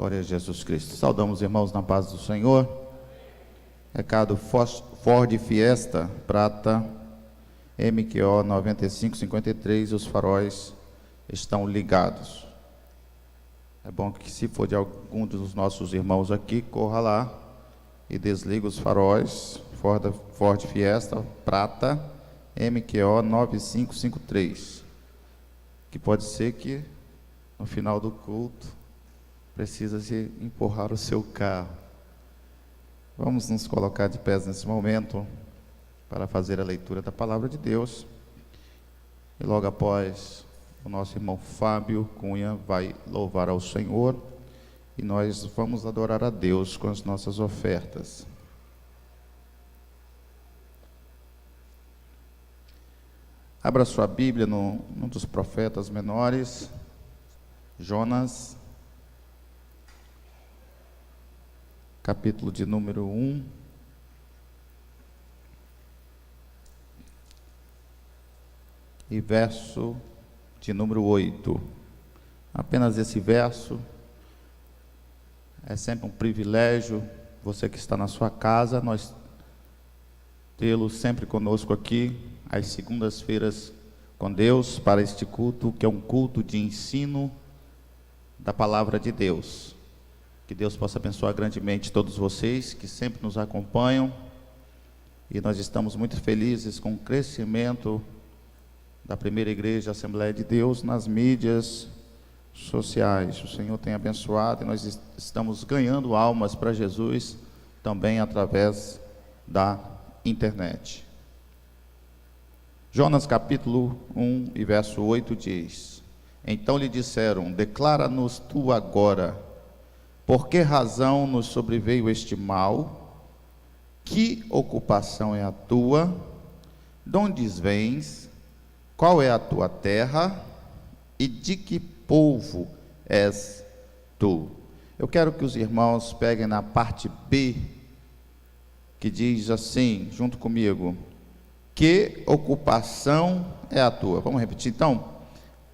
Glória a Jesus Cristo. Saudamos, irmãos, na paz do Senhor. Recado Ford Fiesta, prata, MQO 9553, os faróis estão ligados. É bom que, se for de algum dos nossos irmãos aqui, corra lá e desliga os faróis. Ford Fiesta, prata, MQO 9553. Que pode ser que no final do culto precisa-se empurrar o seu carro. Vamos nos colocar de pés nesse momento para fazer a leitura da palavra de Deus. E logo após, o nosso irmão Fábio Cunha vai louvar ao Senhor e nós vamos adorar a Deus com as nossas ofertas. Abra sua Bíblia num dos profetas menores, Jonas, capítulo de número 1. E verso de número 8. Apenas esse verso. É sempre um privilégio, você que está na sua casa, nós tê-lo sempre conosco aqui, às segundas-feiras com Deus, para este culto, que é um culto de ensino da palavra de Deus. Que Deus possa abençoar grandemente todos vocês que sempre nos acompanham, e nós estamos muito felizes com o crescimento da primeira igreja Assembleia de Deus nas mídias sociais. O Senhor tem abençoado e nós estamos ganhando almas para Jesus também através da internet. Jonas capítulo 1 e verso 8 diz: Então lhe disseram: Declara-nos tu agora, por que razão nos sobreveio este mal? Que ocupação é a tua? De onde vens? Qual é a tua terra? E de que povo és tu? Eu quero que os irmãos peguem na parte B, que diz assim, junto comigo: que ocupação é a tua? Vamos repetir então?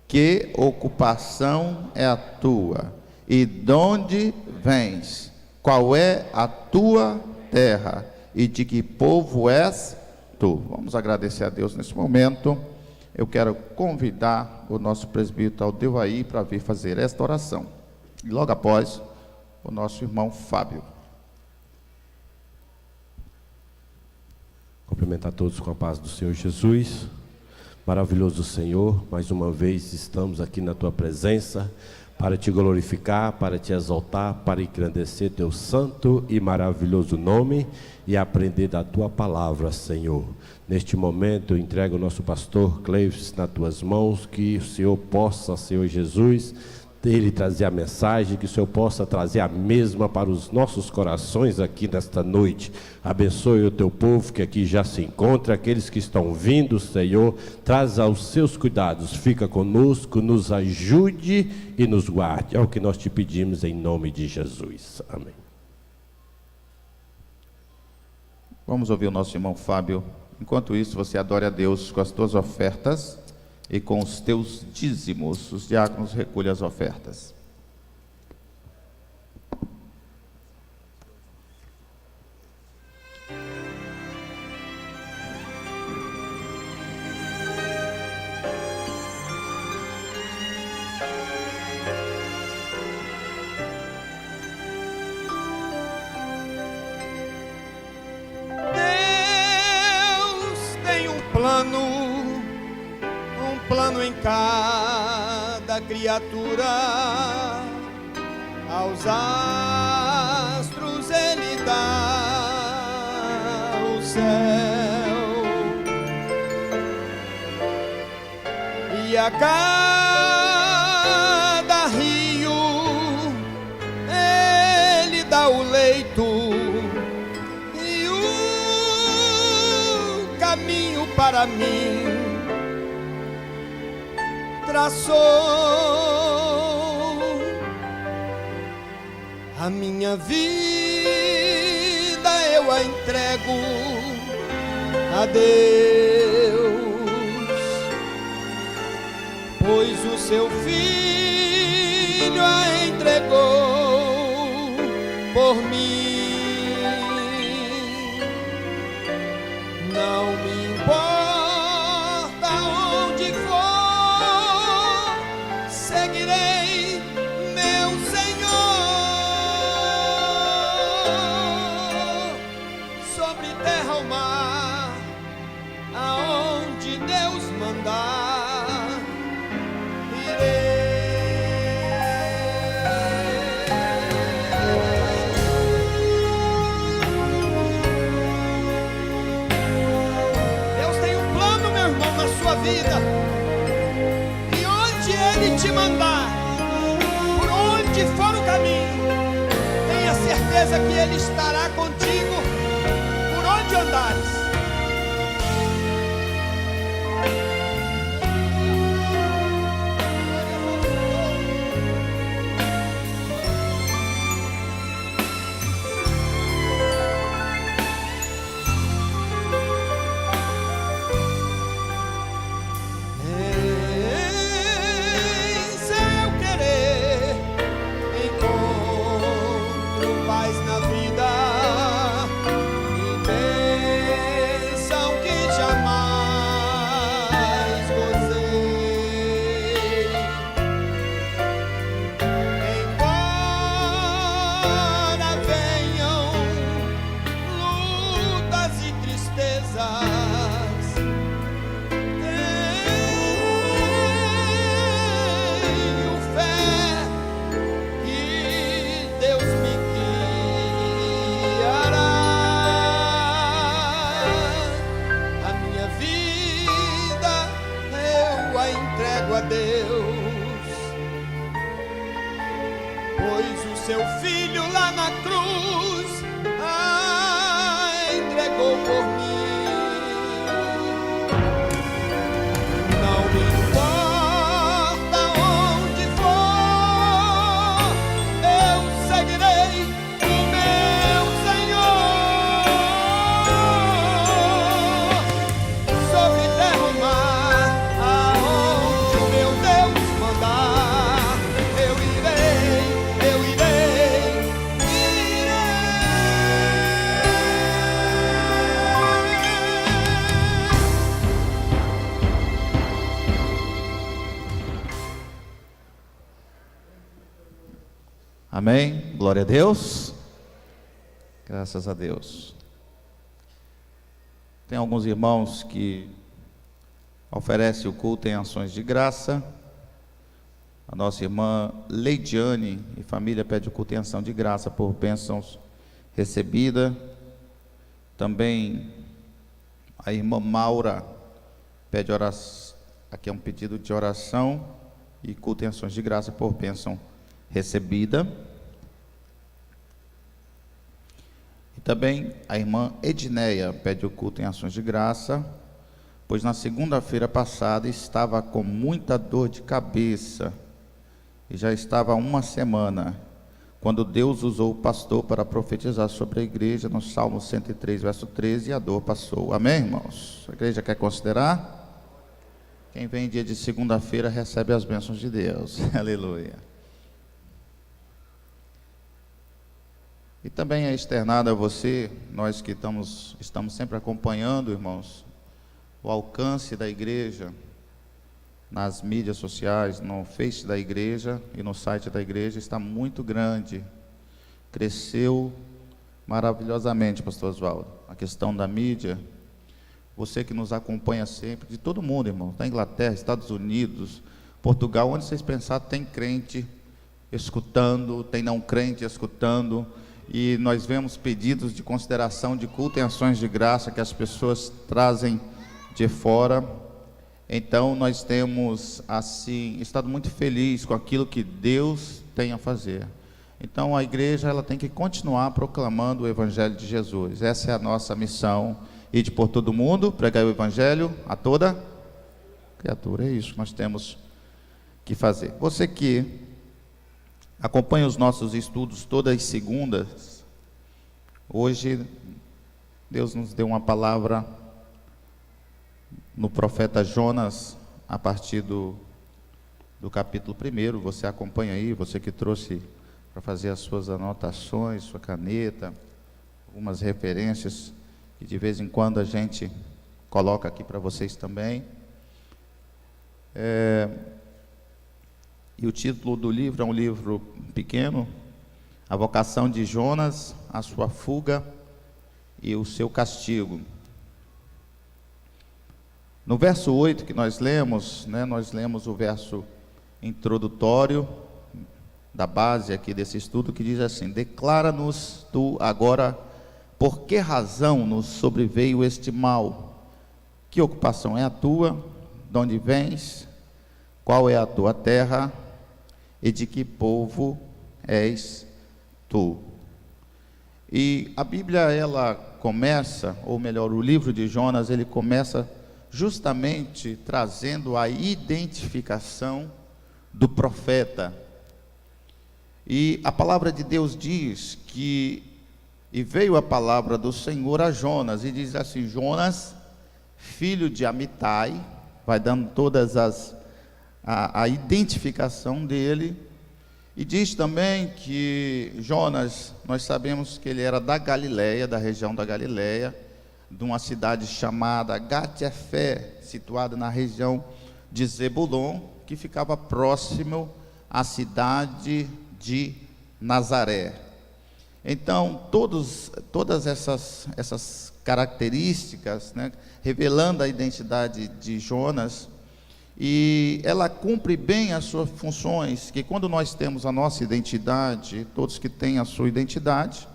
Que ocupação é a tua? E de onde vens? Qual é a tua terra? E de que povo és tu? Vamos agradecer a Deus nesse momento. Eu quero convidar o nosso presbítero Aldevair para vir fazer esta oração. E logo após, o nosso irmão Fábio. Cumprimentar todos com a paz do Senhor Jesus. Maravilhoso Senhor, mais uma vez estamos aqui na Tua presença para Te glorificar, para Te exaltar, para engrandecer Teu santo e maravilhoso nome e aprender da Tua palavra, Senhor. Neste momento eu entrego o nosso pastor Cleives nas Tuas mãos, que o Senhor possa, Senhor Jesus, Ele trazer a mensagem, que o Senhor possa trazer a mesma para os nossos corações aqui nesta noite. Abençoe o Teu povo que aqui já se encontra, aqueles que estão vindo, Senhor, traz aos Seus cuidados, fica conosco, nos ajude e nos guarde. É o que nós Te pedimos em nome de Jesus. Amém. Vamos ouvir o nosso irmão Fábio. Enquanto isso, você adore a Deus com as tuas ofertas e com os teus dízimos. Os diáconos recolhem as ofertas. Plano em cada criatura, aos astros Ele dá o céu, e a cada rio Ele dá o leito e o caminho para mim. Traçou a minha vida, eu a entrego a Deus, pois o seu Filho a entregou por mim. Não me importa onde for, seguirei meu Senhor. Sobre terra ou mar, aonde Deus mandar, irei. Deus tem um plano, meu irmão, na sua vida. E onde Ele te mandar, por onde for o caminho, tenha certeza que Ele estará contigo por onde andares. Em seu querer encontro paz na vida e bênção que jamais gozei. Embora venham lutas e tristezas, tenho fé que Deus me guiará. A minha vida eu a entrego a Deus, pois o seu filho lá na cruz a entregou por mim. Não me importa onde for, eu seguirei o meu Senhor. Sobre terra ou mar, aonde o meu Deus mandar, eu irei, eu irei, irei. Amém? Glória a Deus. Graças a Deus. Tem alguns irmãos que oferecem o culto em ações de graça. A nossa irmã Leidiane e família pede o culto em ação de graça por bênçãos recebidas. Também a irmã Maura pede oração. Aqui é um pedido de oração e culto em ações de graça por bênção recebida. E também a irmã Edneia pede o culto em ações de graça, pois na segunda-feira passada estava com muita dor de cabeça e já estava há uma semana, quando Deus usou o pastor para profetizar sobre a igreja no Salmo 103, verso 13, e a dor passou. Amém, irmãos? A igreja quer considerar? Quem vem dia de segunda-feira recebe as bênçãos de Deus. Aleluia. E também é externado a você, nós que estamos sempre acompanhando, irmãos, o alcance da igreja nas mídias sociais, no Face da igreja e no site da igreja está muito grande. Cresceu maravilhosamente, pastor Oswaldo. A questão da mídia, você que nos acompanha sempre, de todo mundo, irmão, da Inglaterra, Estados Unidos, Portugal, onde vocês pensar, tem crente escutando, tem não crente escutando. E nós vemos pedidos de consideração de culto em ações de graça que as pessoas trazem de fora. Então nós temos assim estado muito felizes com aquilo que Deus tem a fazer. Então a igreja ela tem que continuar proclamando o evangelho de Jesus. Essa é a nossa missão, ide por todo mundo, pregar o evangelho a toda criatura. É isso que nós temos que fazer. Você que acompanha os nossos estudos todas as segundas, hoje Deus nos deu uma palavra no profeta Jonas, a partir do capítulo 1, você acompanha aí, você que trouxe para fazer as suas anotações, sua caneta, algumas referências que de vez em quando a gente coloca aqui para vocês também. E o título do livro é um livro pequeno, A Vocação de Jonas, a Sua Fuga e o Seu Castigo. No verso 8 que nós lemos, nós lemos o verso introdutório da base aqui desse estudo, que diz assim: declara-nos tu agora por que razão nos sobreveio este mal, que ocupação é a tua, de onde vens, qual é a tua terra e de que povo és tu. E a Bíblia, ela começa, ou melhor, o livro de Jonas, ele começa justamente trazendo a identificação do profeta. E a palavra de Deus diz que, e veio a palavra do Senhor a Jonas, e diz assim: Jonas, filho de Amitai, vai dando todas a identificação dele, e diz também que Jonas, nós sabemos que ele era da Galileia, da região da Galileia, de uma cidade chamada Gat-Efé, situada na região de Zebulon, que ficava próximo à cidade de Nazaré. Então, todas essas características, revelando a identidade de Jonas, e ela cumpre bem as suas funções, que quando nós temos a nossa identidade, todos que têm a sua identidade,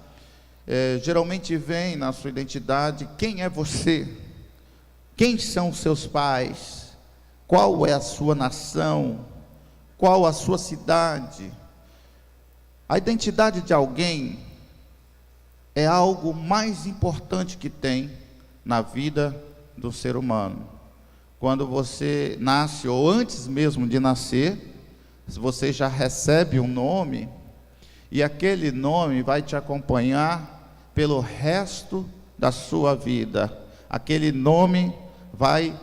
geralmente vem na sua identidade: quem é você? Quem são os seus pais? Qual é a sua nação? Qual a sua cidade? A identidade de alguém é algo mais importante que tem na vida do ser humano. Quando você nasce, ou antes mesmo de nascer, você já recebe um nome, e aquele nome vai te acompanhar pelo resto da sua vida. Aquele nome vai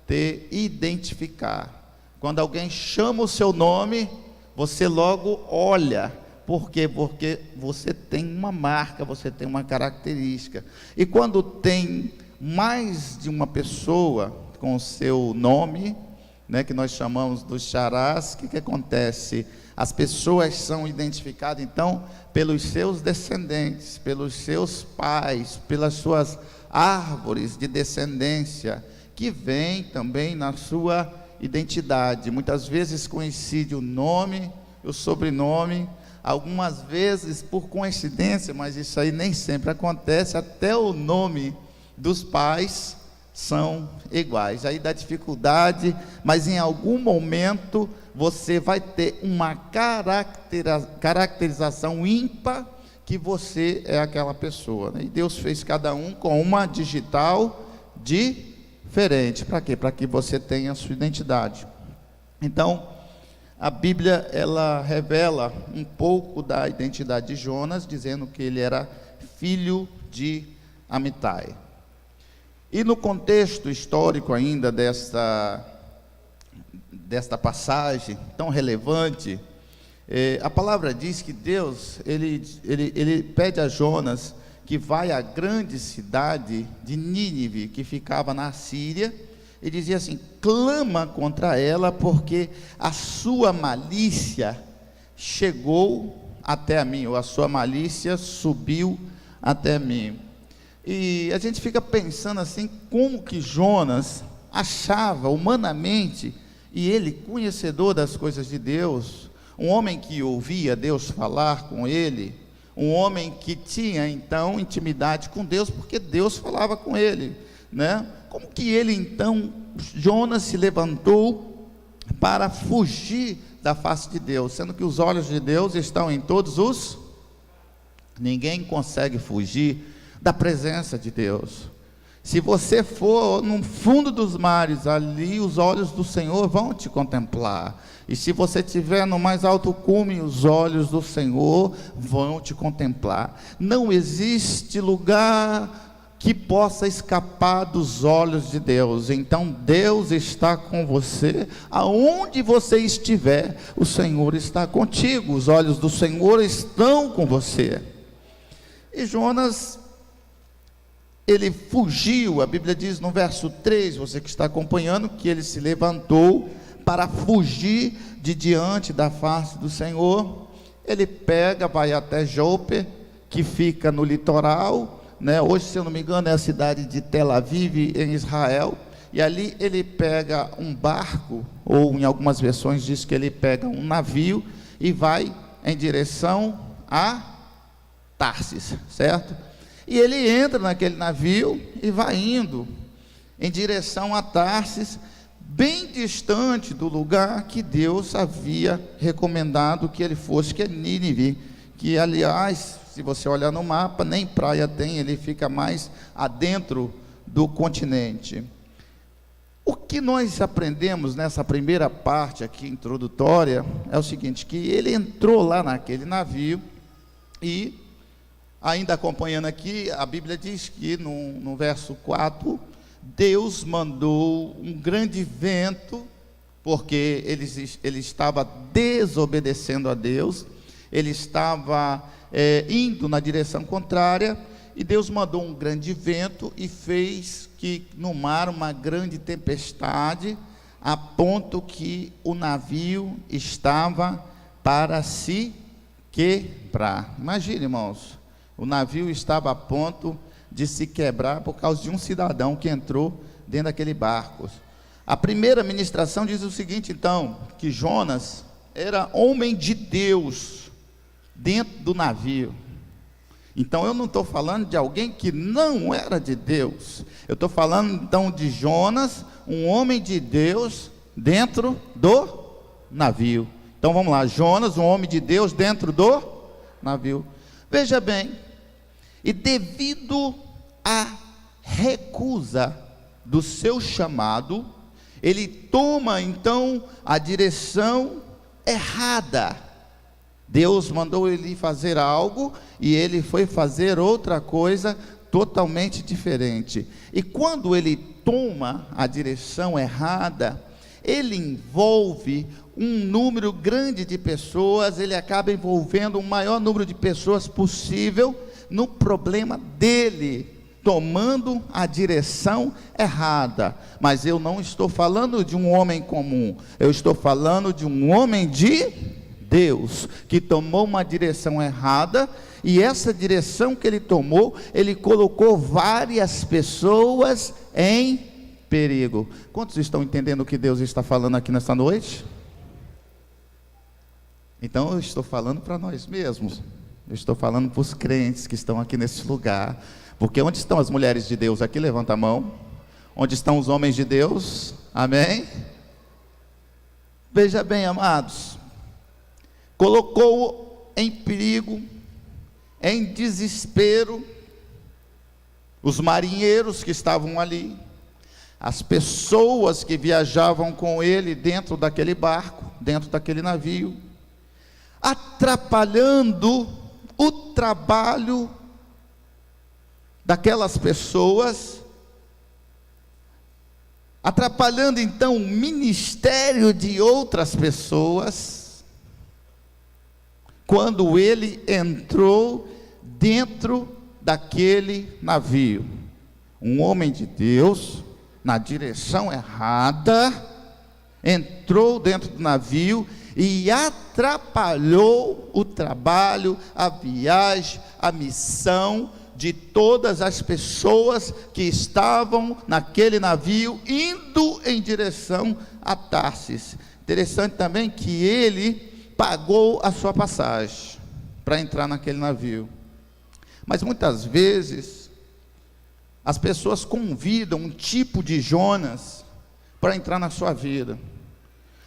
te identificar. Quando alguém chama o seu nome, você logo olha. Por quê? Porque você tem uma marca, você tem uma característica. E quando tem mais de uma pessoa com o seu nome, que nós chamamos dos xarás, o que acontece? As pessoas são identificadas, então, pelos seus descendentes, pelos seus pais, pelas suas árvores de descendência, que vem também na sua identidade. Muitas vezes coincide o nome e o sobrenome, algumas vezes por coincidência, mas isso aí nem sempre acontece, até o nome dos pais são iguais. Aí dá dificuldade, mas em algum momento você vai ter uma caracterização ímpar, que você é aquela pessoa, E Deus fez cada um com uma digital diferente. Para quê? Para que você tenha a sua identidade. Então, a Bíblia, ela revela um pouco da identidade de Jonas, dizendo que ele era filho de Amitai. E no contexto histórico ainda desta passagem tão relevante, a palavra diz que Deus, ele pede a Jonas que vai à grande cidade de Nínive, que ficava na Síria, e dizia assim: clama contra ela, porque a sua malícia chegou até mim, ou a sua malícia subiu até mim. E a gente fica pensando assim, como que Jonas achava humanamente, e ele conhecedor das coisas de Deus, um homem que ouvia Deus falar com ele, um homem que tinha então intimidade com Deus, porque Deus falava com ele, Como que ele então, Jonas, se levantou para fugir da face de Deus, sendo que os olhos de Deus estão em todos ninguém consegue fugir da presença de Deus. Se você for no fundo dos mares, ali os olhos do Senhor vão te contemplar. E se você estiver no mais alto cume, os olhos do Senhor vão te contemplar. Não existe lugar que possa escapar dos olhos de Deus. Então Deus está com você, aonde você estiver, o Senhor está contigo, os olhos do Senhor estão com você. E Jonas, ele fugiu, a Bíblia diz no verso 3, você que está acompanhando, que ele se levantou para fugir de diante da face do Senhor. Ele pega, vai até Jope, que fica no litoral, hoje, se eu não me engano, é a cidade de Tel Aviv, em Israel, e ali ele pega um barco, ou em algumas versões diz que ele pega um navio, e vai em direção a Tarsis, certo? E ele entra naquele navio, e vai indo em direção a Tarsis, bem distante do lugar que Deus havia recomendado que ele fosse, que é Nínive, que aliás, se você olhar no mapa, nem praia tem, ele fica mais adentro do continente. O que nós aprendemos nessa primeira parte aqui introdutória é o seguinte, que ele entrou lá naquele navio e, ainda acompanhando aqui, a Bíblia diz que no verso 4, Deus mandou um grande vento, porque ele estava desobedecendo a Deus, ele estava indo na direção contrária, e Deus mandou um grande vento e fez que no mar uma grande tempestade, a ponto que o navio estava para se quebrar. Imagine, irmãos, o navio estava a ponto de se quebrar por causa de um cidadão que entrou dentro daquele barco. A primeira ministração diz o seguinte, então, que Jonas era homem de Deus dentro do navio. Então eu não estou falando de alguém que não era de Deus, eu estou falando então de Jonas, um homem de Deus dentro do navio. Então vamos lá, Jonas, um homem de Deus dentro do navio. Veja bem, e devido à recusa do seu chamado, ele toma então a direção errada. Deus mandou ele fazer algo e ele foi fazer outra coisa totalmente diferente. E quando ele toma a direção errada, ele envolve um número grande de pessoas, ele acaba envolvendo o maior número de pessoas possível no problema dele, tomando a direção errada. Mas eu não estou falando de um homem comum, eu estou falando de um homem de Deus, que tomou uma direção errada, e essa direção que ele tomou, ele colocou várias pessoas em perigo. Quantos estão entendendo o que Deus está falando aqui nessa noite? Então eu estou falando para nós mesmos, eu estou falando para os crentes que estão aqui nesse lugar, porque onde estão as mulheres de Deus aqui? Levanta a mão. Onde estão os homens de Deus? Amém? Veja bem, amados, colocou em perigo, em desespero, os marinheiros que estavam ali, as pessoas que viajavam com ele dentro daquele barco, dentro daquele navio, atrapalhando o trabalho daquelas pessoas, atrapalhando então o ministério de outras pessoas, quando ele entrou dentro daquele navio. Um homem de Deus, na direção errada, entrou dentro do navio e atrapalhou o trabalho, a viagem, a missão de todas as pessoas que estavam naquele navio, indo em direção a Tarsis. Interessante também que ele pagou a sua passagem para entrar naquele navio. Mas muitas vezes as pessoas convidam um tipo de Jonas para entrar na sua vida.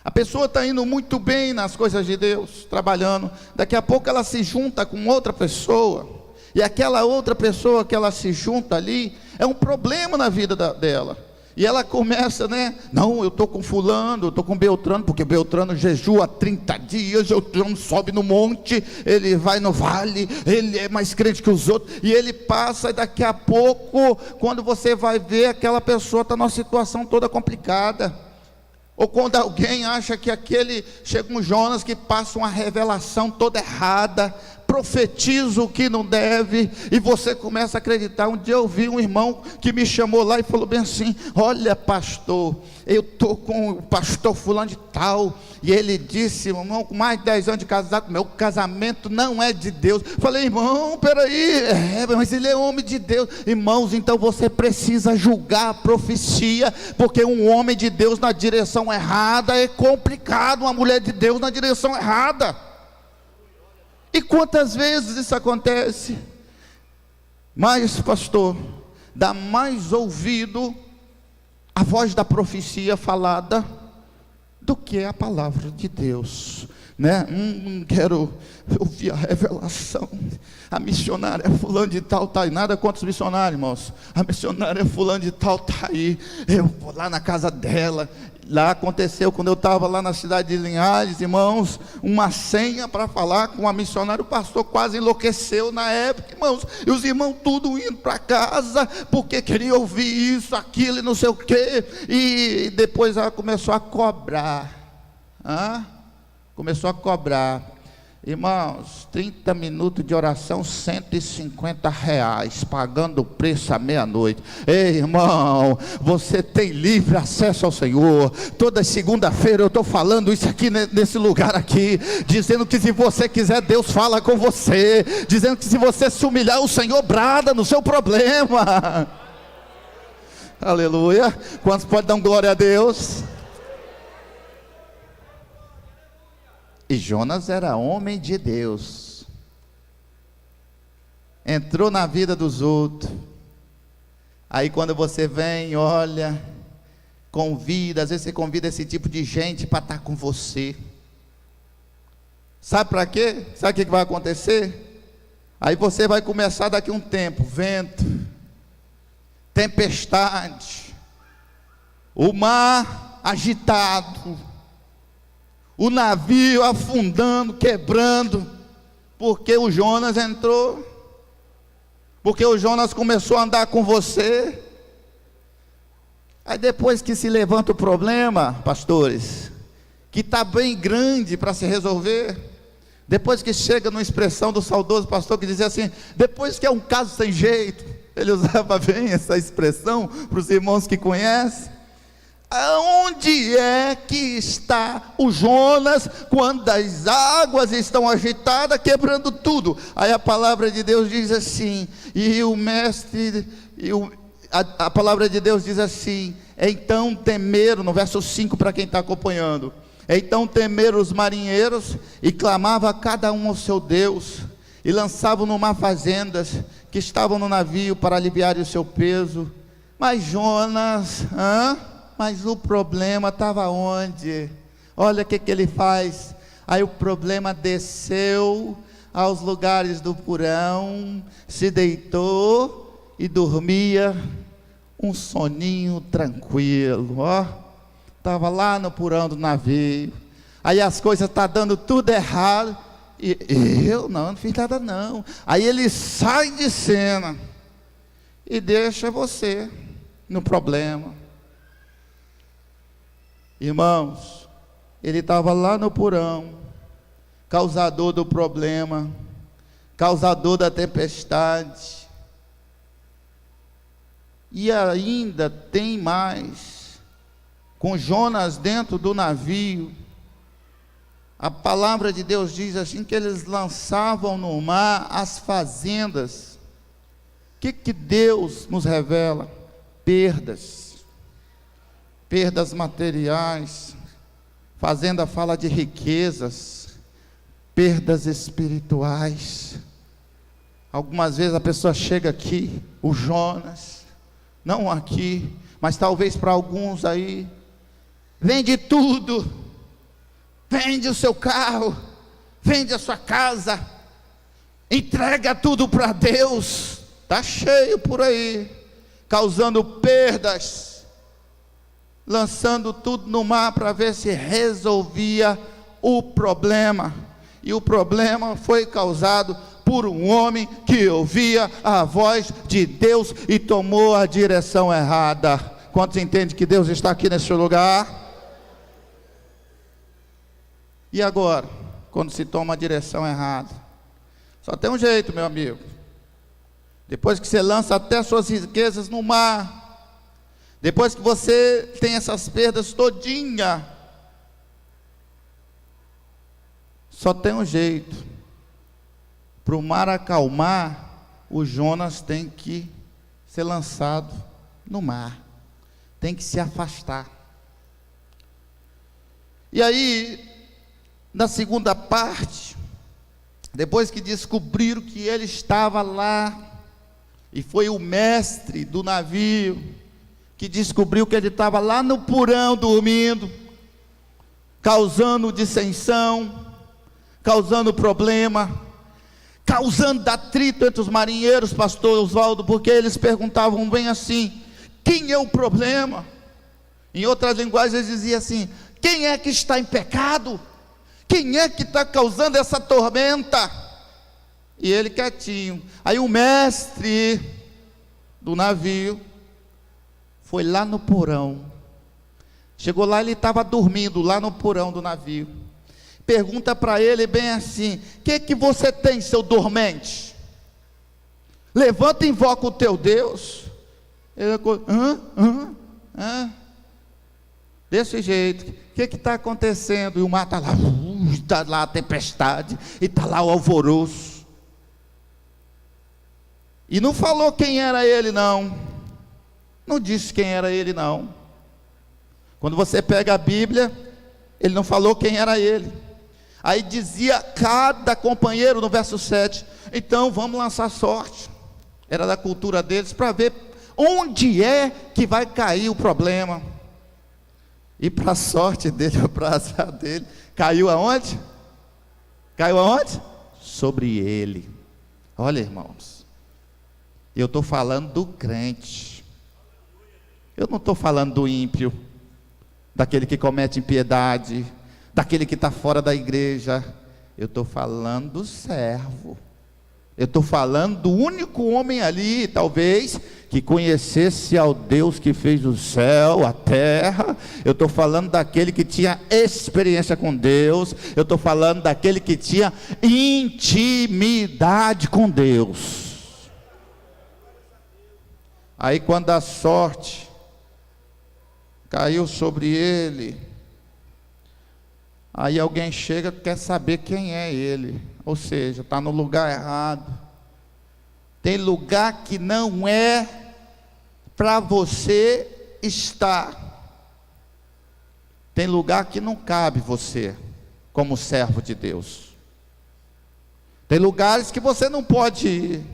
A pessoa está indo muito bem nas coisas de Deus, trabalhando, daqui a pouco ela se junta com outra pessoa, e aquela outra pessoa que ela se junta ali, é um problema na vida dela. E ela começa, né? Não, eu estou com fulano, eu estou com Beltrano, porque Beltrano jejua 30 dias, Beltrano sobe no monte, ele vai no vale, ele é mais crente que os outros, e ele passa, e daqui a pouco, quando você vai ver, aquela pessoa está numa situação toda complicada. Ou quando alguém acha que chega um Jonas que passa uma revelação toda errada, profetiza o que não deve, e você começa a acreditar. Um dia eu vi um irmão que me chamou lá e falou bem assim: olha, pastor, eu estou com o pastor fulano de tal, e ele disse, irmão, com mais de 10 anos de casado, meu casamento não é de Deus. Falei: irmão, peraí, mas ele é homem de Deus. Irmãos, então você precisa julgar a profecia, porque um homem de Deus na direção errada é complicado, uma mulher de Deus na direção errada. E quantas vezes isso acontece? Mas, pastor, dá mais ouvido à voz da profecia falada do que a palavra de Deus, né? Quero ouvir a revelação. A missionária fulano de tal está aí. Nada contra os missionários, irmãos. A missionária fulano de tal está aí. Eu vou lá na casa dela. Lá aconteceu, quando eu estava lá na cidade de Linhares, irmãos, uma senha para falar com a missionária. O pastor quase enlouqueceu na época, irmãos, e os irmãos tudo indo para casa, porque queria ouvir isso, aquilo e não sei o quê. E depois ela começou a cobrar. Começou a cobrar. Irmãos, 30 minutos de oração, R$150, pagando o preço à meia-noite. Ei, irmão, você tem livre acesso ao Senhor. Toda segunda-feira eu estou falando isso aqui nesse lugar aqui, dizendo que se você quiser, Deus fala com você, dizendo que se você se humilhar, o Senhor brada no seu problema. Aleluia. Quantos podem dar glória a Deus? E Jonas era homem de Deus, entrou na vida dos outros. Aí quando você vem, olha, convida, às vezes você convida esse tipo de gente para estar com você. Sabe para quê? Sabe o que vai acontecer? Aí você vai começar daqui a um tempo, vento, tempestade, o mar agitado, o navio afundando, quebrando, porque o Jonas entrou, porque o Jonas começou a andar com você. Aí depois que se levanta o problema, pastores, que está bem grande para se resolver, depois que chega numa expressão do saudoso pastor que dizia assim, depois que é um caso sem jeito, ele usava bem essa expressão para os irmãos que conhecem. Aonde é que está o Jonas quando as águas estão agitadas, quebrando tudo? Aí a palavra de Deus diz assim, a palavra de Deus diz assim: então temeram, no verso 5 para quem está acompanhando, então temeram os marinheiros e clamavam a cada um ao seu Deus, e lançavam no mar fazendas que estavam no navio para aliviar o seu peso. Mas Jonas, mas o problema estava onde? Olha o que ele faz. Aí o problema desceu aos lugares do porão, se deitou e dormia um soninho tranquilo. Estava lá no porão do navio. Aí as coisas estão dando tudo errado. E eu não fiz nada não. Aí ele sai de cena e deixa você no problema. Irmãos, ele estava lá no porão, causador do problema, causador da tempestade. E ainda tem mais, com Jonas dentro do navio, a palavra de Deus diz assim, que eles lançavam no mar as fazendas. O que Deus nos revela? Perdas materiais. Fazenda fala de riquezas, perdas espirituais. Algumas vezes a pessoa chega aqui, o Jonas, não aqui, mas talvez para alguns aí, vende tudo, vende o seu carro, vende a sua casa, entrega tudo para Deus, está cheio por aí, causando perdas lançando tudo no mar para ver se resolvia o problema. E o problema foi causado por um homem que ouvia a voz de Deus e tomou a direção errada. Quantos entendem que Deus está aqui nesse lugar? E agora, quando se toma a direção errada? Só tem um jeito, meu amigo. Depois que você lança até suas riquezas no mar, depois que você tem essas perdas todinha, só tem um jeito. Para o mar acalmar, o Jonas tem que ser lançado no mar, tem que se afastar. E aí, na segunda parte, depois que descobriram que ele estava lá, e foi o mestre do navio que descobriu que ele estava lá no porão dormindo, causando dissensão, causando problema, causando atrito entre os marinheiros, pastor Oswaldo, porque eles perguntavam bem assim: quem é o problema? Em outras linguagens eles diziam assim: quem é que está em pecado? Quem é que está causando essa tormenta? E ele quietinho. Aí o mestre do navio foi lá no porão. Chegou lá, ele estava dormindo lá no porão do navio. Pergunta para ele bem assim: o que você tem, seu dormente? Levanta e invoca o teu Deus. Ele desse jeito. O que está acontecendo? E o mar está lá, está lá a tempestade, e está lá o alvoroço. E não falou quem era ele, não. Não disse quem era ele, não. Quando você pega a Bíblia, ele não falou quem era ele. Aí dizia cada companheiro no verso 7: então vamos lançar sorte. Era da cultura deles, para ver onde é que vai cair o problema. E para a sorte dele, para a azar dele, caiu aonde? Caiu aonde? Sobre ele. Olha, irmãos, eu estou falando do crente, eu não estou falando do ímpio, daquele que comete impiedade, daquele que está fora da igreja. Eu estou falando do servo. Eu estou falando do único homem ali, talvez, que conhecesse ao Deus que fez o céu, a terra. Eu estou falando daquele que tinha experiência com Deus. Eu estou falando daquele que tinha intimidade com Deus. Aí quando a sorte caiu sobre ele, aí alguém chega e quer saber quem é ele. Ou seja, está no lugar errado. Tem lugar que não é para você estar. Tem lugar que não cabe você, como servo de Deus. Tem lugares que você não pode ir.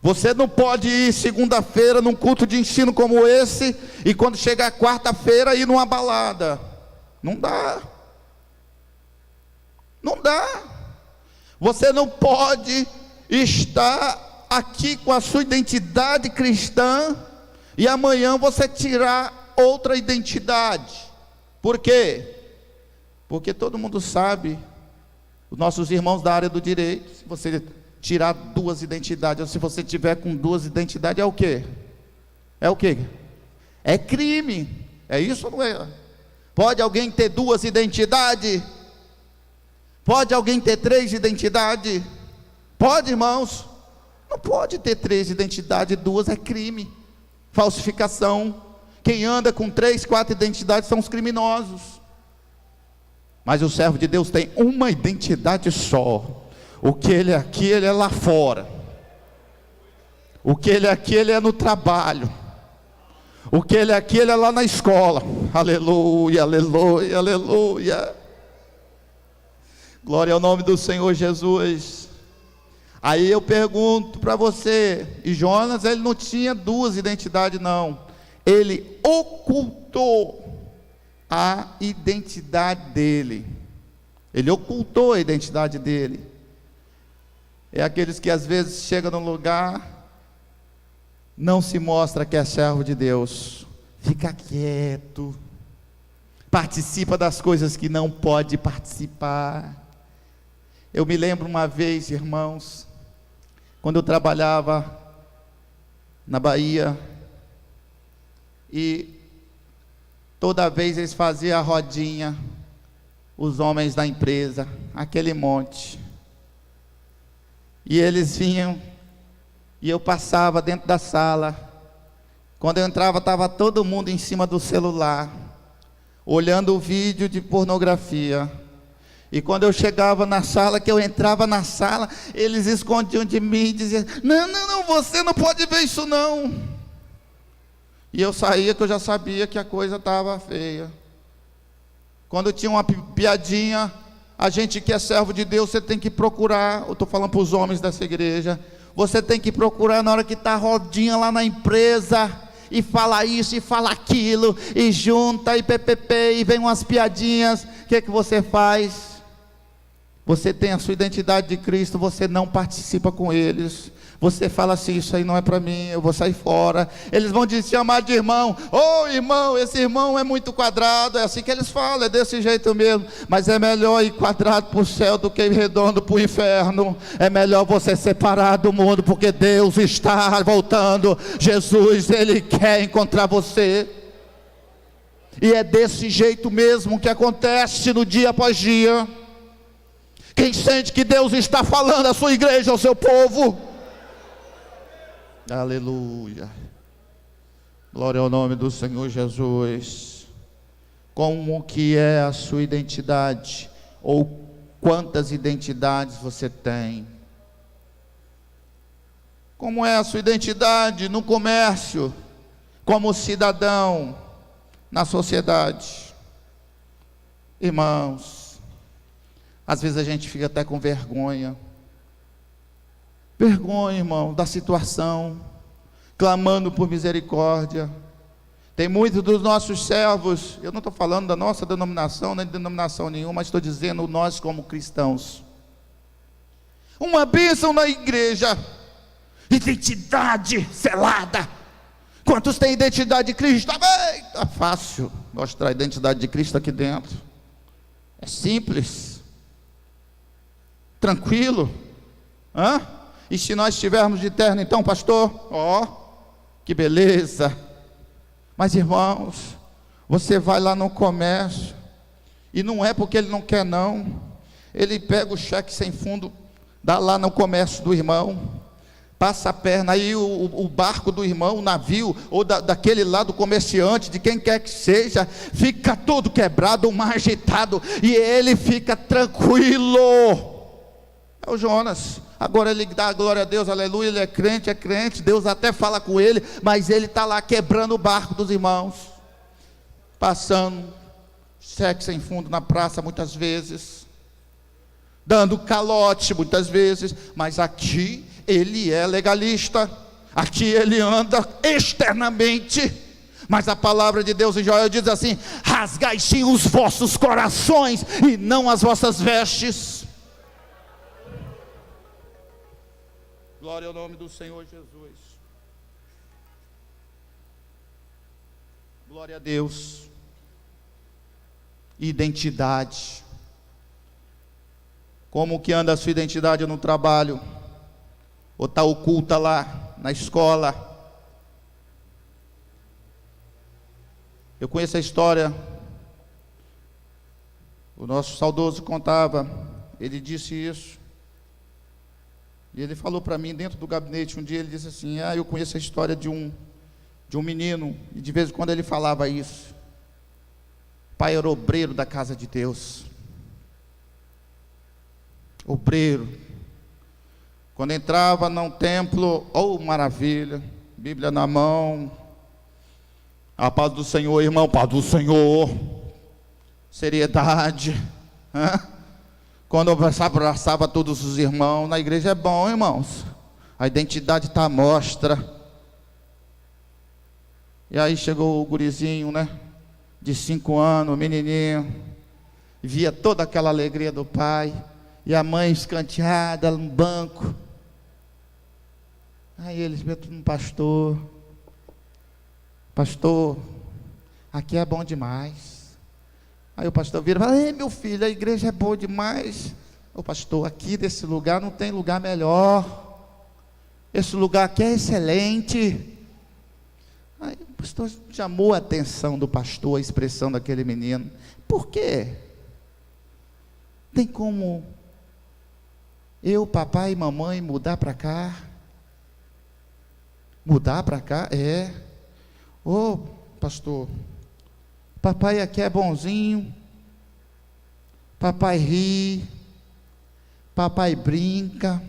Você não pode ir segunda-feira num culto de ensino como esse, e quando chegar quarta-feira ir numa balada. Não dá. Não dá. Você não pode estar aqui com a sua identidade cristã e amanhã você tirar outra identidade. Por quê? Porque todo mundo sabe, os nossos irmãos da área do direito, se você tirar duas identidades, ou se você tiver com duas identidades, é o quê? É o quê? É crime. É isso ou não é? Pode alguém ter duas identidades? Pode alguém ter três identidades? Pode, irmãos? Não pode ter três identidades, duas é crime, falsificação. Quem anda com 3, 4 identidades são os criminosos. Mas o servo de Deus tem uma identidade só. O que ele é aqui, ele é lá fora. O que ele é aqui, ele é no trabalho. O que ele é aqui, ele é lá na escola. Aleluia, aleluia, aleluia. Glória ao nome do Senhor Jesus. Aí eu pergunto para você, e Jonas, ele não tinha duas identidades não. Ele ocultou a identidade dele. Ele ocultou a identidade dele. É aqueles que às vezes chegam num lugar, não se mostra que é servo de Deus, fica quieto, participa das coisas que não pode participar. Eu me lembro uma vez, irmãos, quando eu trabalhava na Bahia, e toda vez eles faziam a rodinha, os homens da empresa, aquele monte, e eles vinham, e eu passava dentro da sala. Quando eu entrava, estava todo mundo em cima do celular, olhando o vídeo de pornografia. E quando eu chegava na sala, que eu entrava na sala, eles escondiam de mim e diziam: não, você não pode ver isso não. E eu saía, que eu já sabia que a coisa estava feia. Quando tinha uma piadinha, a gente que é servo de Deus, você tem que procurar, eu estou falando para os homens dessa igreja, você tem que procurar na hora que está a rodinha lá na empresa, e fala isso, e fala aquilo, e junta, e ppp, e vem umas piadinhas. O que você faz? Você tem a sua identidade de Cristo, você não participa com eles. Você fala assim: isso aí não é para mim, eu vou sair fora. Eles vão te chamar de irmão. Ô irmão, esse irmão é muito quadrado. É assim que eles falam, é desse jeito mesmo. Mas é melhor ir quadrado para o céu do que ir redondo para o inferno. É melhor você separar do mundo, porque Deus está voltando. Jesus, Ele quer encontrar você. E é desse jeito mesmo que acontece no dia após dia. Quem sente que Deus está falando à sua igreja, ao seu povo? Aleluia. Glória ao nome do Senhor Jesus. Como que é a sua identidade? Ou quantas identidades você tem? Como é a sua identidade no comércio, como cidadão, na sociedade? Irmãos, às vezes a gente fica até com vergonha. Vergonha, irmão, da situação, clamando por misericórdia. Tem muitos dos nossos servos, eu não estou falando da nossa denominação, nem de denominação nenhuma, mas estou dizendo nós como cristãos. Uma bênção na igreja, identidade selada. Quantos têm identidade de Cristo? Está fácil mostrar a identidade de Cristo aqui dentro. É simples, tranquilo. E se nós estivermos de terno então, pastor? Que beleza. Mas irmãos, você vai lá no comércio, e não é porque ele não quer não. Ele pega o cheque sem fundo, dá lá no comércio do irmão, passa a perna, aí o barco do irmão, o navio, ou daquele lá do comerciante, de quem quer que seja, fica todo quebrado, um agitado, e ele fica tranquilo. É o Jonas. Agora ele dá glória a Deus, aleluia, ele é crente, Deus até fala com ele, mas ele está lá quebrando o barco dos irmãos, passando cheque sem fundo na praça muitas vezes, dando calote muitas vezes, mas aqui ele é legalista, aqui ele anda externamente, mas a palavra de Deus em Joel diz assim: rasgai sim os vossos corações e não as vossas vestes. Glória ao nome do Senhor Jesus. Glória a Deus. Identidade. Como que anda a sua identidade no trabalho? Ou está oculta lá na escola? Eu conheço a história. O nosso saudoso contava. Ele disse isso. E ele falou para mim dentro do gabinete um dia, ele disse assim: eu conheço a história de um menino, e de vez em quando ele falava isso. O pai era obreiro da casa de Deus. Obreiro. Quando entrava num templo, maravilha, Bíblia na mão. A paz do Senhor, irmão, paz do Senhor. Seriedade. Quando eu abraçava todos os irmãos, na igreja é bom, irmãos. A identidade está à mostra. E aí chegou o gurizinho, de 5 anos, o menininho. Via toda aquela alegria do pai. E a mãe escanteada no banco. Aí eles metem no pastor. Pastor, aqui é bom demais. Aí o pastor vira e fala: ei, meu filho, a igreja é boa demais. Ô pastor, aqui desse lugar não tem lugar melhor. Esse lugar aqui é excelente. Aí o pastor chamou a atenção do pastor, a expressão daquele menino. Por quê? Tem como eu, papai e mamãe mudar para cá? Mudar para cá? É. Ô pastor, papai aqui é bonzinho, papai ri, papai brinca,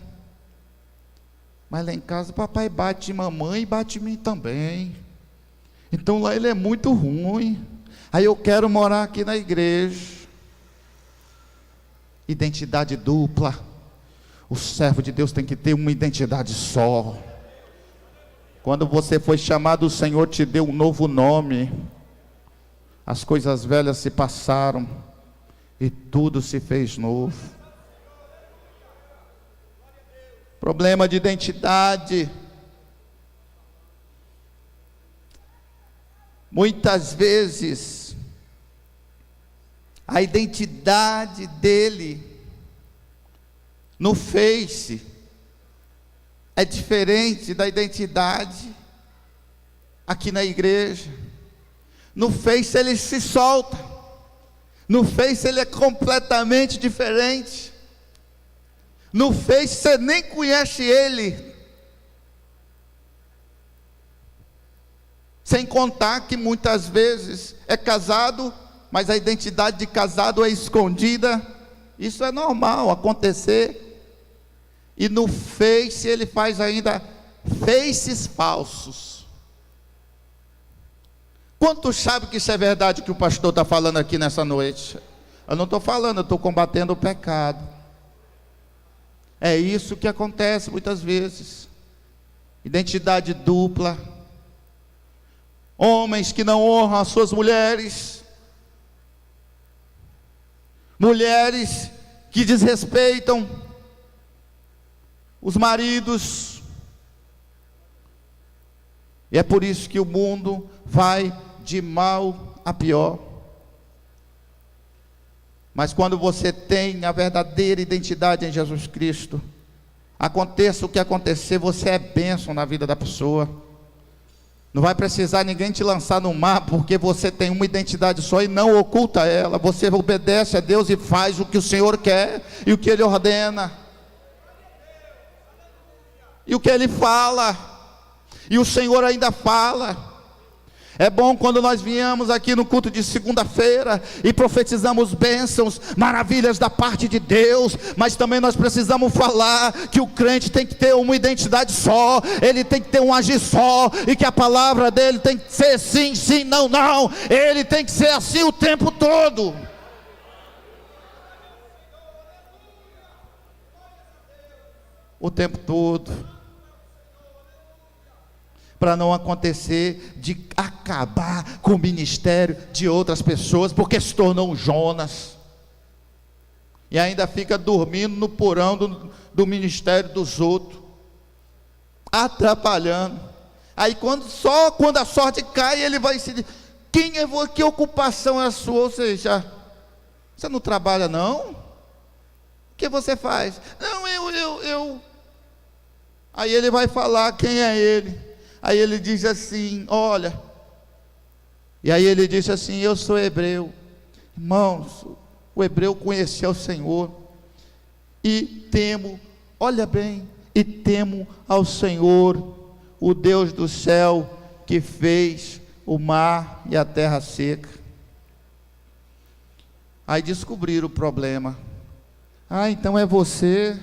mas lá em casa papai bate mamãe e bate mim também. Então lá ele é muito ruim. Aí eu quero morar aqui na igreja. Identidade dupla. O servo de Deus tem que ter uma identidade só. Quando você foi chamado, o Senhor te deu um novo nome. As coisas velhas se passaram e tudo se fez novo. Problema de identidade. Muitas vezes a identidade dele no Face é diferente da identidade aqui na igreja. No Face ele se solta, no Face ele é completamente diferente. No Face você nem conhece ele. Sem contar que muitas vezes é casado, mas a identidade de casado é escondida. Isso é normal acontecer. E no Face ele faz ainda faces falsos. Quantos sabem que isso é verdade que o pastor está falando aqui nessa noite? Eu não estou falando, eu estou combatendo o pecado. É isso que acontece muitas vezes. Identidade dupla. Homens que não honram as suas mulheres. Mulheres que desrespeitam os maridos. E é por isso que o mundo vai de mal a pior. Mas quando você tem a verdadeira identidade em Jesus Cristo, aconteça o que acontecer, você é bênção na vida da pessoa. Não vai precisar ninguém te lançar no mar, porque você tem uma identidade só e não oculta ela. Você obedece a Deus e faz o que o Senhor quer e o que Ele ordena e o que Ele fala. E o Senhor ainda fala. É bom quando nós viemos aqui no culto de segunda-feira e profetizamos bênçãos, maravilhas da parte de Deus, mas também nós precisamos falar que o crente tem que ter uma identidade só, ele tem que ter um agir só, e que a palavra dele tem que ser sim, sim, não, não, ele tem que ser assim o tempo todo. O tempo todo. Para não acontecer de acabar com o ministério de outras pessoas, porque se tornou um Jonas, e ainda fica dormindo no porão do ministério dos outros, atrapalhando. Aí só quando a sorte cai, ele vai se dizer: quem é você, que ocupação é a sua? Ou seja, você não trabalha não? O que você faz? Não, eu. Aí ele vai falar quem é ele. Aí ele diz assim: olha. E aí ele disse assim: eu sou hebreu. Irmãos, o hebreu conheceu o Senhor. E temo, olha bem, e temo ao Senhor, o Deus do céu, que fez o mar e a terra seca. Aí descobriram o problema. Ah, então é você?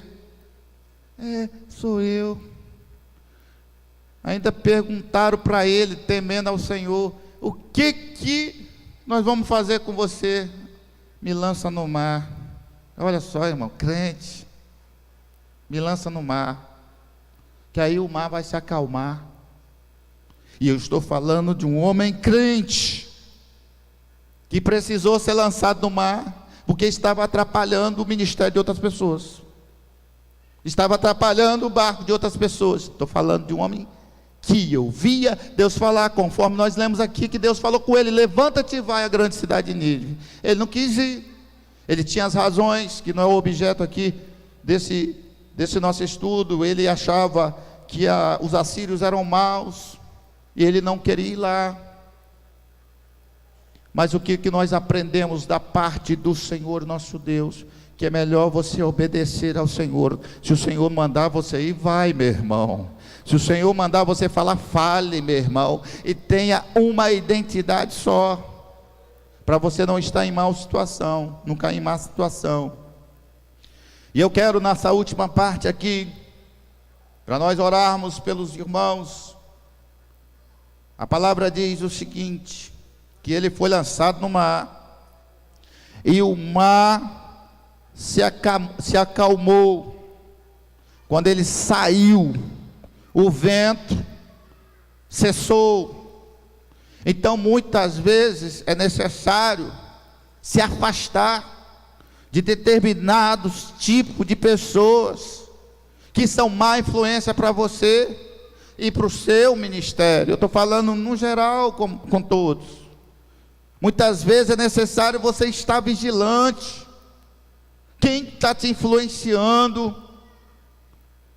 É, sou eu. Ainda perguntaram para ele, temendo ao Senhor: o que nós vamos fazer com você? Me lança no mar. Olha só, irmão, crente, me lança no mar, que aí o mar vai se acalmar. E eu estou falando de um homem crente, que precisou ser lançado no mar, porque estava atrapalhando o ministério de outras pessoas, estava atrapalhando o barco de outras pessoas. Estou falando de um homem que eu via Deus falar, conforme nós lemos aqui, que Deus falou com ele: levanta-te e vai à grande cidade de Nínive. Ele não quis ir, ele tinha as razões, que não é o objeto aqui desse nosso estudo. Ele achava que os assírios eram maus, e ele não queria ir lá. Mas o que nós aprendemos da parte do Senhor nosso Deus? Que é melhor você obedecer ao Senhor. Se o Senhor mandar você ir, vai, meu irmão. Se o Senhor mandar você falar, fale, meu irmão. E tenha uma identidade só, para você não estar em má situação, não cair em má situação. E eu quero, nessa última parte aqui, para nós orarmos pelos irmãos, a palavra diz o seguinte: que ele foi lançado no mar, e o mar se acalmou. Quando ele saiu, o vento cessou. Então muitas vezes é necessário se afastar de determinados tipos de pessoas que são má influência para você e para o seu ministério. Eu estou falando no geral, com todos. Muitas vezes é necessário você estar vigilante. Quem está te influenciando?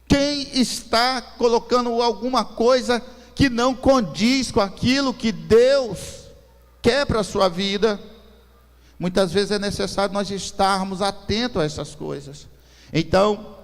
Quem está colocando alguma coisa que não condiz com aquilo que Deus quer para a sua vida? Muitas vezes é necessário nós estarmos atentos a essas coisas. Então,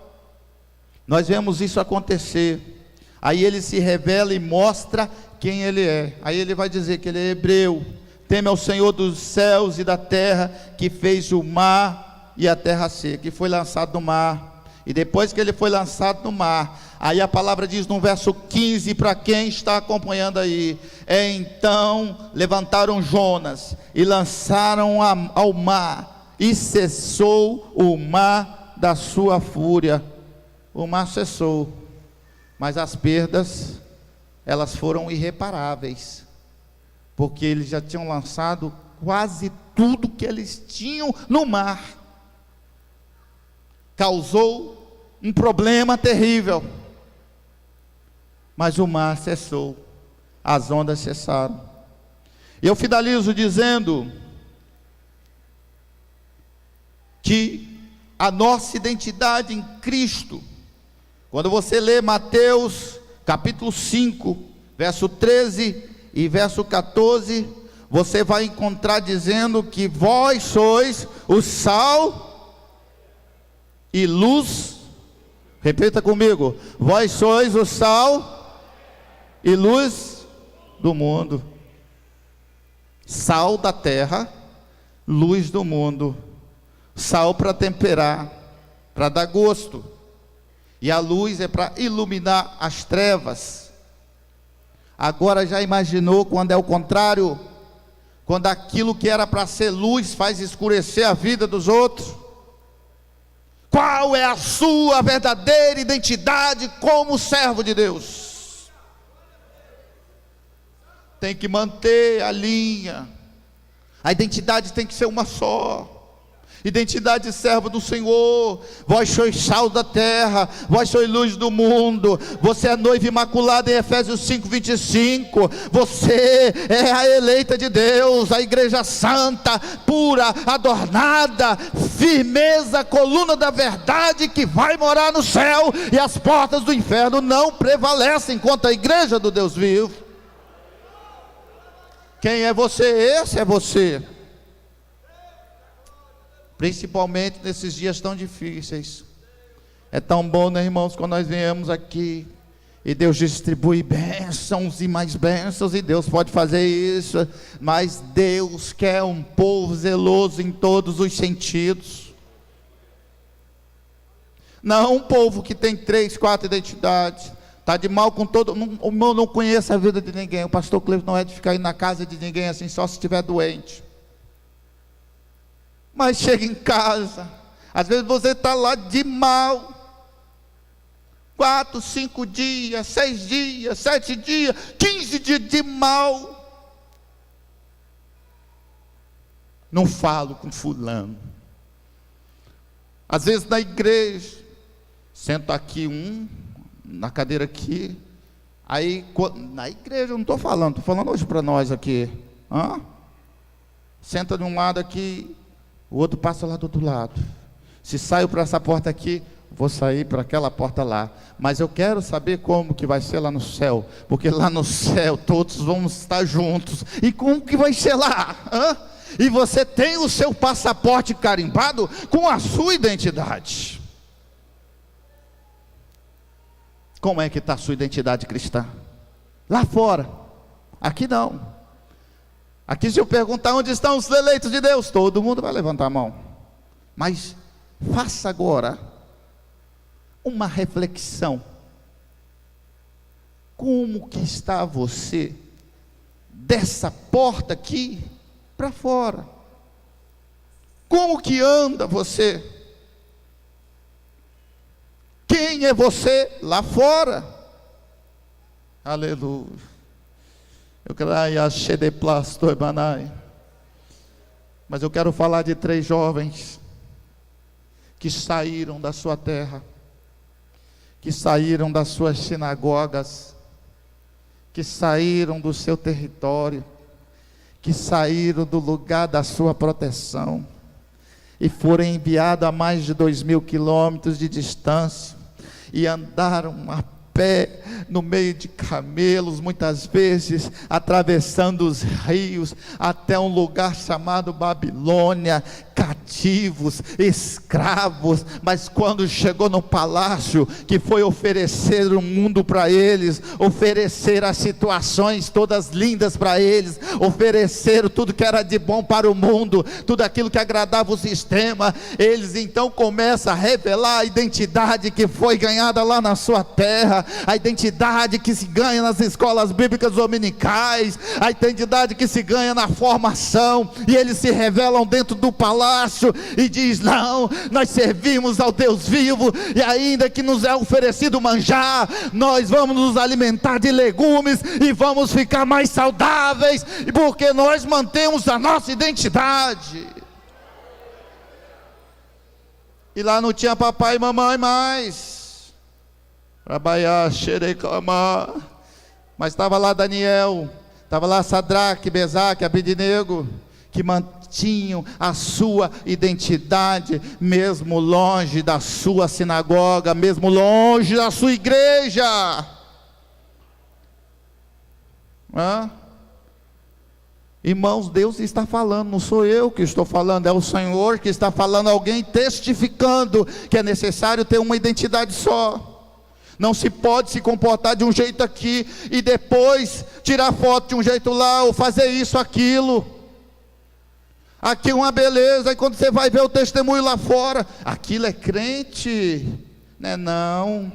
nós vemos isso acontecer. Aí ele se revela e mostra quem ele é. Aí ele vai dizer que ele é hebreu, teme ao Senhor dos céus e da terra, que fez o mar e a terra seca, que foi lançado no mar. E depois que ele foi lançado no mar, aí a palavra diz no verso 15, para quem está acompanhando aí: então levantaram Jonas e lançaram ao mar, e cessou o mar da sua fúria. O mar cessou, mas as perdas, elas foram irreparáveis, porque eles já tinham lançado quase tudo que eles tinham no mar. Causou um problema terrível, mas o mar cessou, as ondas cessaram. Eu finalizo dizendo que a nossa identidade em Cristo, quando você lê Mateus capítulo 5, verso 13 e verso 14, você vai encontrar dizendo que vós sois o sal e luz. Repita comigo: vós sois o sal e luz do mundo. Sal da terra, luz do mundo. Sal para temperar, para dar gosto, e a luz é para iluminar as trevas. Agora já imaginou quando é o contrário? Quando aquilo que era para ser luz faz escurecer a vida dos outros? Qual é a sua verdadeira identidade como servo de Deus? Tem que manter a linha. A identidade tem que ser uma só. Identidade de servo do Senhor. Vós sois sal da terra, vós sois luz do mundo. Você é noiva imaculada em Efésios 5:25. Você é a eleita de Deus, a igreja santa, pura, adornada, firmeza, coluna da verdade, que vai morar no céu, e as portas do inferno não prevalecem contra a igreja do Deus vivo. Quem é você? Esse é você. Principalmente nesses dias tão difíceis. É tão bom, né, irmãos, quando nós viemos aqui e Deus distribui bênçãos e mais bênçãos, e Deus pode fazer isso, mas Deus quer um povo zeloso em todos os sentidos. Não um povo que tem 3, 4 identidades, está de mal com todo mundo. O irmão não conhece a vida de ninguém. O pastor Cleves não é de ficar aí na casa de ninguém assim, só se estiver doente. Mas chega em casa, às vezes você está lá de mal, 4, 5 dias, 6 dias, 7 dias, 15 dias de mal. Não falo com fulano. Às vezes na igreja, sento aqui na cadeira aqui, Aí, na igreja, eu não estou falando hoje para nós aqui. Senta de um lado aqui, o outro passa lá do outro lado. Se saio para essa porta aqui, vou sair para aquela porta lá. Mas eu quero saber como que vai ser lá no céu. Porque lá no céu todos vamos estar juntos. E como que vai ser lá? E você tem o seu passaporte carimbado com a sua identidade. Como é que está a sua identidade cristã? Lá fora. Aqui não. Aqui, se eu perguntar onde estão os eleitos de Deus, todo mundo vai levantar a mão. Mas faça agora uma reflexão. Como que está você dessa porta aqui para fora? Como que anda você? Quem é você lá fora? Aleluia. Mas eu quero falar de 3 jovens que saíram da sua terra, que saíram das suas sinagogas, que saíram do seu território, que saíram do lugar da sua proteção, e foram enviados a mais de 2.000 quilômetros de distância, e andaram a pé, no meio de camelos, muitas vezes, atravessando os rios, até um lugar chamado Babilônia, cativos, escravos, mas quando chegou no palácio, que foi oferecer o mundo para eles, oferecer as situações todas lindas para eles, oferecer tudo que era de bom para o mundo, tudo aquilo que agradava o sistema, eles então começam a revelar a identidade que foi ganhada lá na sua terra, a identidade que se ganha nas escolas bíblicas dominicais, a identidade que se ganha na formação, e eles se revelam dentro do palácio, e diz: não, nós servimos ao Deus vivo, e ainda que nos é oferecido manjar, nós vamos nos alimentar de legumes, e vamos ficar mais saudáveis, porque nós mantemos a nossa identidade. E lá não tinha papai e mamãe mais, mas estava lá Daniel, estava lá Sadraque, Mesaque, Abednego, que mantinham a sua identidade, mesmo longe da sua sinagoga, mesmo longe da sua igreja. Irmãos, Deus está falando, não sou eu que estou falando, é o Senhor que está falando, alguém testificando que é necessário ter uma identidade só. Não se pode se comportar de um jeito aqui e depois tirar foto de um jeito lá, ou fazer isso, aquilo. Aqui uma beleza, e quando você vai ver o testemunho lá fora, aquilo é crente, né? Não,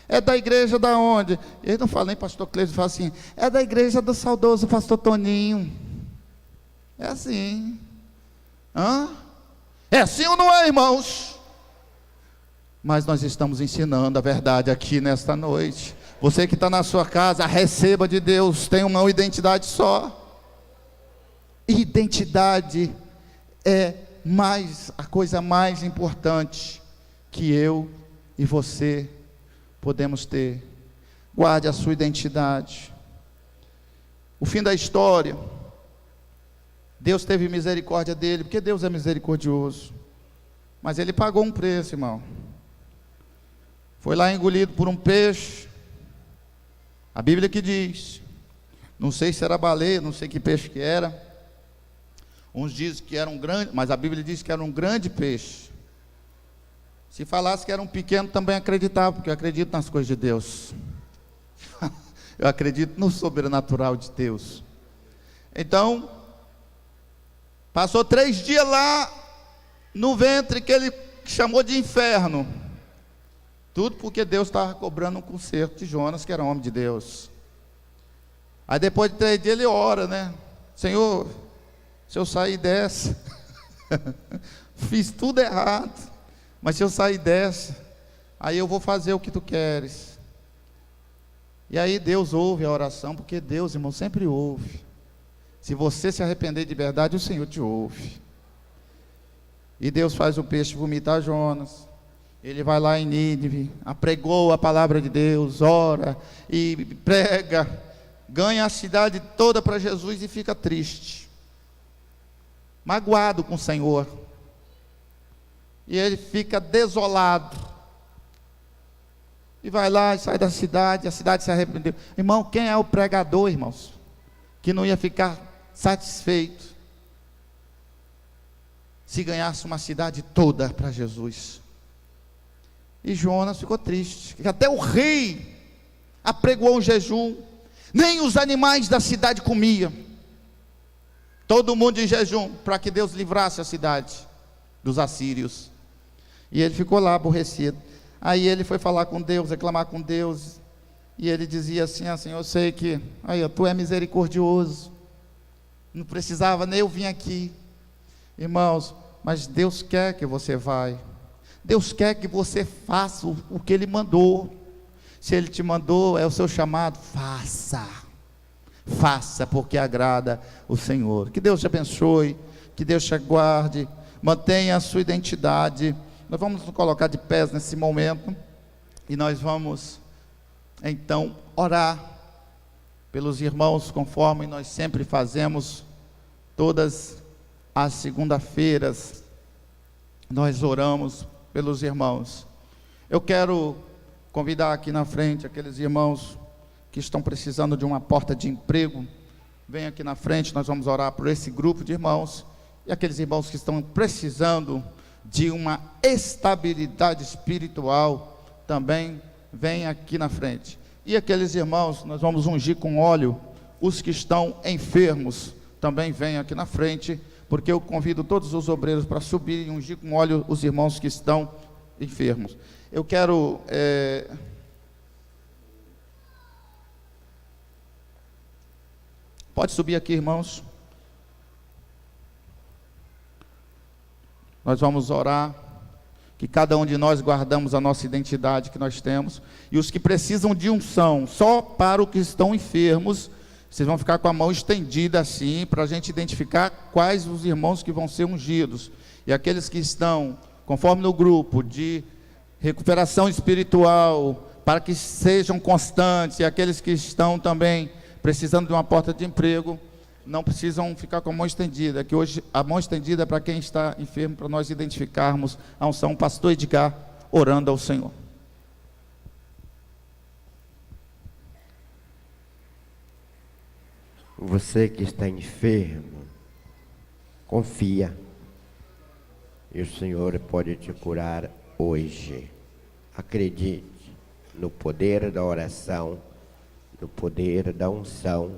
é da igreja da onde? Ele não fala nem pastor Cleiton, fala assim: é da igreja do saudoso pastor Toninho. É assim. É assim ou não é, irmãos? Mas nós estamos ensinando a verdade aqui nesta noite. Você que está na sua casa, receba de Deus, tem uma identidade só. Identidade é a coisa mais importante que eu e você podemos ter. Guarde a sua identidade. O fim da história, Deus teve misericórdia dele, porque Deus é misericordioso, mas ele pagou um preço, irmão. Foi lá engolido por um peixe. A Bíblia que diz, não sei se era baleia, não sei que peixe que era. Uns dizem que era um grande, mas a Bíblia diz que era um grande peixe. Se falasse que era um pequeno, também acreditava, porque eu acredito nas coisas de Deus. Eu acredito no sobrenatural de Deus. Então, passou 3 dias lá no ventre que ele chamou de inferno. Tudo porque Deus estava cobrando um conserto de Jonas, que era homem de Deus. Aí depois de 3 dias ele ora, né? Senhor, se eu sair dessa, fiz tudo errado, mas se eu sair dessa, aí eu vou fazer o que tu queres. E aí Deus ouve a oração, porque Deus, irmão, sempre ouve. Se você se arrepender de verdade, o Senhor te ouve. E Deus faz o peixe vomitar Jonas. Ele vai lá em Nínive, apregou a palavra de Deus, ora e prega, ganha a cidade toda para Jesus e fica triste, magoado com o Senhor. E ele fica desolado. E vai lá e sai da cidade, a cidade se arrependeu. Irmão, quem é o pregador, irmãos, que não ia ficar satisfeito se ganhasse uma cidade toda para Jesus? E Jonas ficou triste, até o rei apregoou um jejum, nem os animais da cidade comiam, todo mundo em jejum, para que Deus livrasse a cidade dos assírios. E ele ficou lá aborrecido. Aí ele foi falar com Deus, reclamar com Deus, e ele dizia assim: assim, eu sei que aí, tu é misericordioso, não precisava nem eu vir aqui. Irmãos, mas Deus quer que você vá, Deus quer que você faça o que Ele mandou. Se Ele te mandou, é o seu chamado, faça, porque agrada o Senhor. Que Deus te abençoe, que Deus te guarde, mantenha a sua identidade. Nós vamos nos colocar de pés nesse momento, e nós vamos então orar pelos irmãos, conforme nós sempre fazemos, todas as segundas-feiras, nós oramos pelos irmãos. Eu quero convidar aqui na frente aqueles irmãos que estão precisando de uma porta de emprego. Vem aqui na frente, nós vamos orar por esse grupo de irmãos. E aqueles irmãos que estão precisando de uma estabilidade espiritual, também vem aqui na frente. E aqueles irmãos, nós vamos ungir com óleo. Os que estão enfermos também vêm aqui na frente, porque eu convido todos os obreiros para subir e ungir com óleo os irmãos que estão enfermos. Eu quero pode subir aqui, irmãos. Nós vamos orar, que cada um de nós guardamos a nossa identidade que nós temos, e os que precisam de unção, só para os que estão enfermos, vocês vão ficar com a mão estendida assim, para a gente identificar quais os irmãos que vão ser ungidos. E aqueles que estão, conforme no grupo, de recuperação espiritual, para que sejam constantes, e aqueles que estão também precisando de uma porta de emprego, não precisam ficar com a mão estendida, que hoje a mão estendida é para quem está enfermo, para nós identificarmos a unção. Pastor Edgar, orando ao Senhor. Você que está enfermo, confia, e o Senhor pode te curar hoje. Acredite no poder da oração, no poder da unção,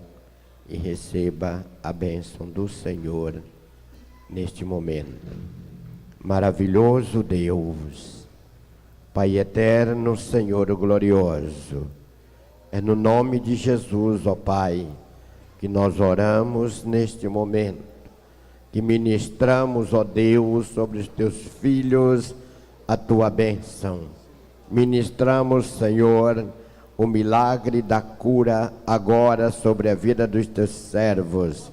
e receba a bênção do Senhor neste momento. Maravilhoso Deus, Pai eterno, Senhor glorioso, é no nome de Jesus, ó Pai, que nós oramos neste momento, que ministramos, ó Deus, sobre os teus filhos a tua bênção. Ministramos, Senhor, o milagre da cura agora sobre a vida dos teus servos.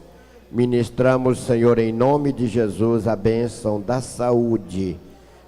Ministramos, Senhor, em nome de Jesus, a bênção da saúde.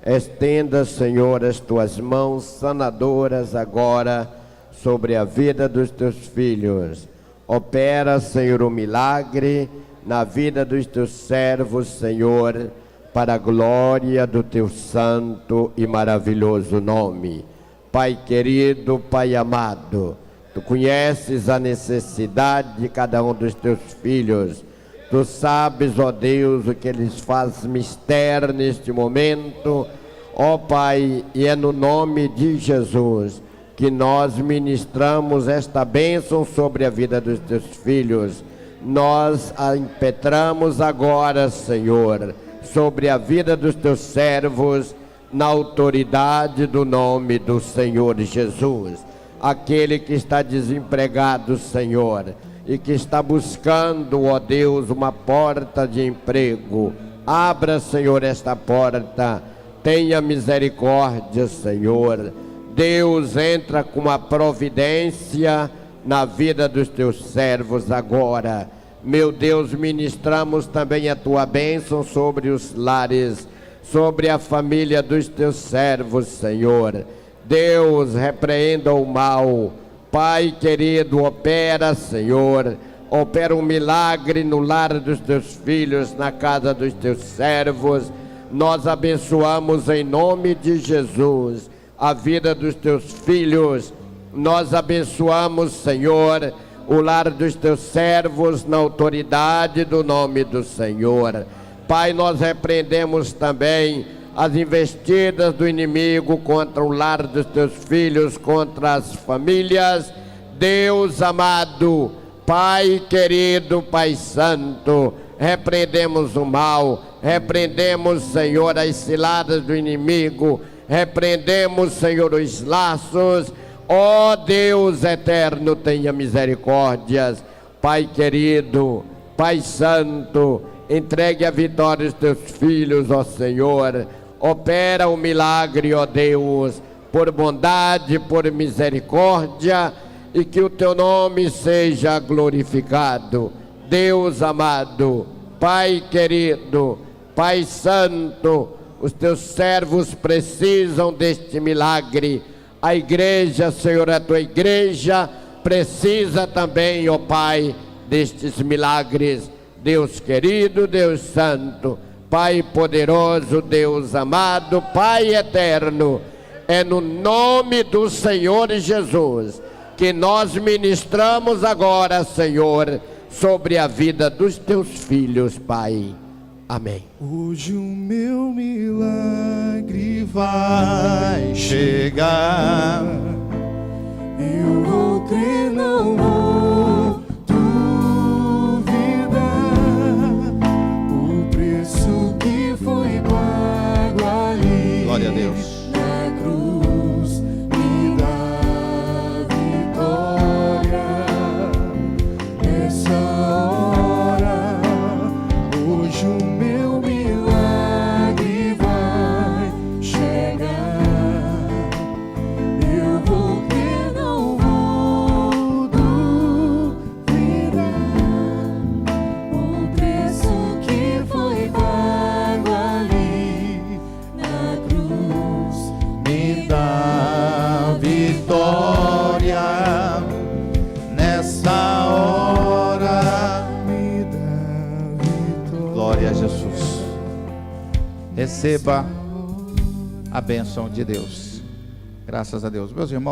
Estenda, Senhor, as tuas mãos sanadoras agora sobre a vida dos teus filhos. Opera, Senhor, o milagre na vida dos teus servos, Senhor, para a glória do teu santo e maravilhoso nome. Pai querido, Pai amado, tu conheces a necessidade de cada um dos teus filhos. Tu sabes, ó Deus, o que eles fazem mistério neste momento, ó Pai, e é no nome de Jesus que nós ministramos esta bênção sobre a vida dos teus filhos. Nós a impetramos agora, Senhor, sobre a vida dos teus servos, na autoridade do nome do Senhor Jesus. Aquele que está desempregado, Senhor, e que está buscando, ó Deus, uma porta de emprego, abra, Senhor, esta porta, tenha misericórdia, Senhor. Deus, entra com a providência na vida dos teus servos agora. Meu Deus, ministramos também a tua bênção sobre os lares sobre a família dos teus servos, Senhor. Deus, repreenda o mal. Pai querido, opera, Senhor. Opera um milagre no lar dos teus filhos, na casa dos teus servos. Nós abençoamos em nome de Jesus a vida dos teus filhos. Nós abençoamos, Senhor, o lar dos teus servos na autoridade do nome do Senhor. Pai, nós repreendemos também as investidas do inimigo contra o lar dos teus filhos, contra as famílias. Deus amado, Pai querido, Pai santo, repreendemos o mal, repreendemos, Senhor, as ciladas do inimigo, repreendemos, Senhor, os laços. Ó Deus eterno, tenha misericórdias. Pai querido, Pai santo, entregue a vitória aos teus filhos, ó Senhor. Opera o milagre, ó Deus, por bondade, por misericórdia, e que o teu nome seja glorificado. Deus amado, Pai querido, Pai santo, os teus servos precisam deste milagre. A igreja, Senhor, a tua igreja precisa também, ó Pai, destes milagres. Deus querido, Deus santo, Pai poderoso, Deus amado, Pai eterno, é no nome do Senhor Jesus que nós ministramos agora, Senhor, sobre a vida dos teus filhos, Pai. Amém. Hoje o meu milagre vai chegar. Eu vou crer, não vou duvidar. O preço que foi pago ali, Glória a Deus. na cruz, me dá vitória. Nessa hora, hoje o meu milagre vai chegar. Eu vou crer, não vou duvidar. O preço que foi pago ali na cruz Me dá vitória nessa hora. me dá vitória. Glória a Jesus. Receba a bênção de Deus. Graças a Deus. Meus irmãos.